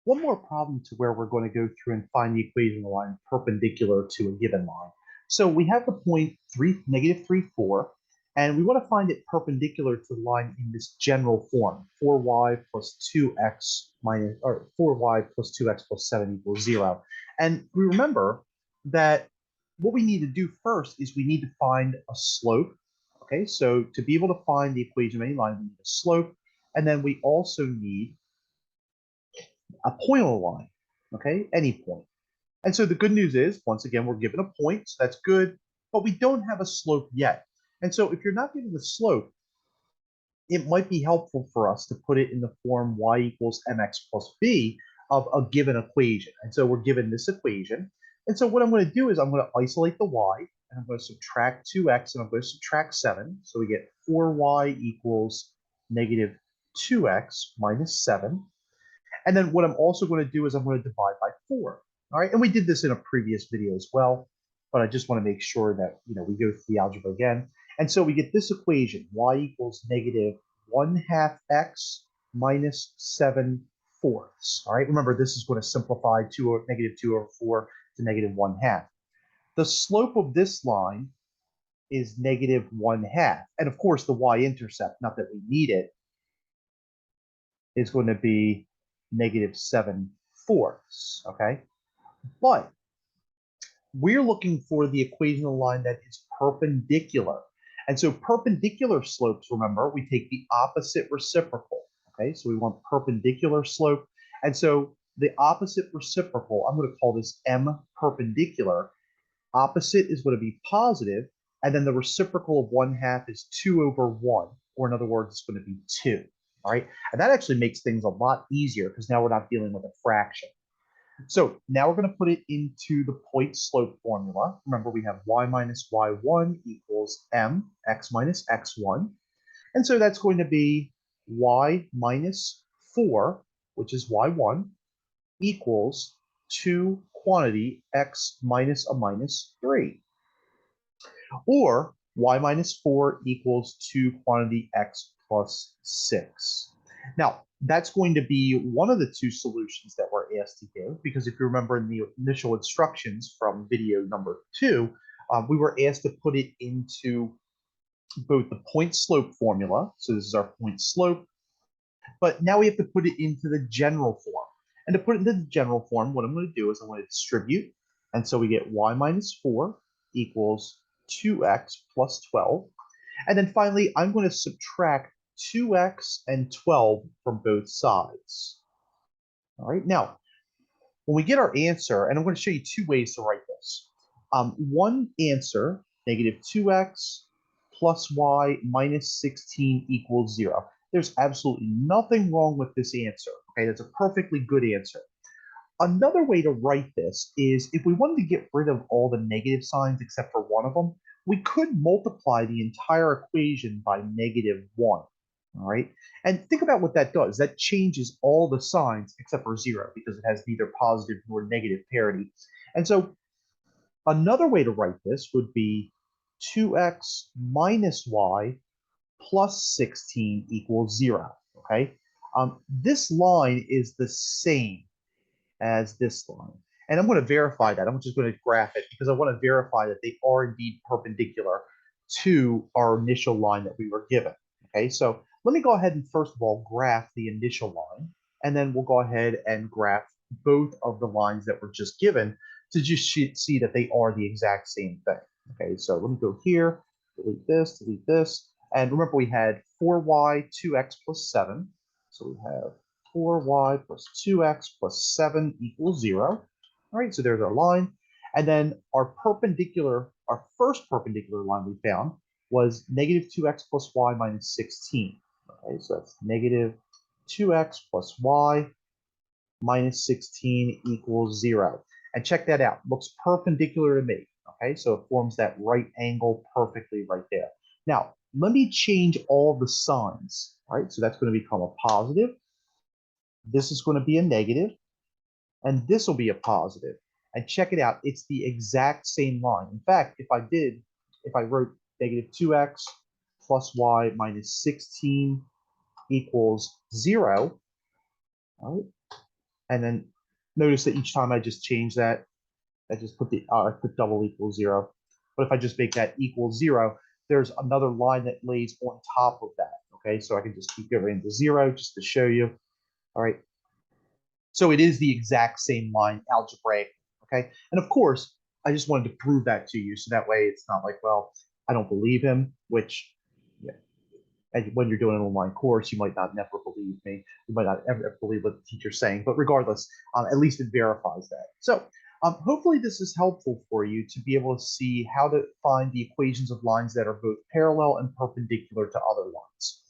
one more problem to where we're going to go through and find the equation of the line perpendicular to a given line. So we have the point 3, -3, 4, and we want to find it perpendicular to the line in this general form, 4y plus 2x minus, or 4y plus 2x plus 7 equals 0. And we remember that what we need to do first is we need to find a slope. Okay, so to be able to find the equation of any line, we need a slope, and then we also need a point on the line, okay, any point. And so the good news is, once again, we're given a point, so that's good, but we don't have a slope yet. And so if you're not given the slope, it might be helpful for us to put it in the form y equals mx plus b of a given equation. And so we're given this equation. And so what I'm going to do is I'm going to isolate the y, and I'm going to subtract 2x, and I'm going to subtract 7. So we get 4y equals negative 2x minus 7. And then what I'm also going to do is I'm going to divide by 4. All right, and we did this in a previous video as well, but I just want to make sure that we go through the algebra again. And so we get this equation, y equals negative 1/2 x minus 7/4. All right, remember this is going to simplify negative 2 over 4 to negative 1/2. The slope of this line is negative 1/2. And of course, the y-intercept, not that we need it, is going to be negative 7/4. Okay, but we're looking for the equation of the line that is perpendicular. And so perpendicular slopes, remember, we take the opposite reciprocal. Okay, so we want perpendicular slope. And so the opposite reciprocal, I'm going to call this m perpendicular. Opposite is going to be positive, and then the reciprocal of 1/2 is 2 over 1, or in other words, it's going to be 2. All right, and that actually makes things a lot easier because now we're not dealing with a fraction. So now we're going to put it into the point slope formula. Remember, we have y minus y1 equals mx minus x1. And so that's going to be y minus 4, which is y1, equals 2 quantity x minus a minus 3. Or y minus 4 equals 2 quantity x plus 6. Now, that's going to be one of the two solutions that we're asked to give, because if you remember in the initial instructions from video number 2, we were asked to put it into both the point slope formula, so this is our point slope, but now we have to put it into the general form. And to put it into the general form, what I'm going to do is I'm going to distribute, and so we get y minus 4 equals 2x plus 12. And then finally, I'm going to subtract 2x and 12 from both sides. All right, now, when we get our answer, and I'm going to show you two ways to write this. One answer, negative 2x plus y minus 16 equals 0. There's absolutely nothing wrong with this answer. Okay, that's a perfectly good answer. Another way to write this is if we wanted to get rid of all the negative signs except for one of them, we could multiply the entire equation by negative 1. All right, and think about what that does. That changes all the signs except for 0 because it has neither positive nor negative parity. And so another way to write this would be 2x minus y plus 16 equals 0. Okay, this line is the same as this line. And I'm going to verify that. I'm just going to graph it because I want to verify that they are indeed perpendicular to our initial line that we were given. Okay, so let me go ahead and first of all graph the initial line, and then we'll go ahead and graph both of the lines that were just given to just see that they are the exact same thing. Okay, so let me go here, delete this, and remember we had 4y, 2x plus 7. So we have 4y plus 2x plus 7 equals 0. All right, so there's our line. And then our first perpendicular line we found was negative 2x plus y minus 16. Okay, so that's negative 2x plus y minus 16 equals 0. And check that out. Looks perpendicular to me. Okay, so it forms that right angle perfectly right there. Now, let me change all the signs. All right, so that's going to become a positive. This is going to be a negative, and this will be a positive. And check it out, it's the exact same line. In fact, if I wrote negative 2x plus y minus 16 equals 0, all right, And then notice that each time I just change that, I just put I put double equals 0. But if I just make that equal 0, there's another line that lays on top of that. Okay, so I can just keep going into 0 just to show you. All right. So it is the exact same line algebraic. Okay. And of course, I just wanted to prove that to you. So that way it's not like, well, I don't believe him, which yeah, and when you're doing an online course, you might not never believe me. You might not ever believe what the teacher's saying. But regardless, at least it verifies that. So hopefully this is helpful for you to be able to see how to find the equations of lines that are both parallel and perpendicular to other lines.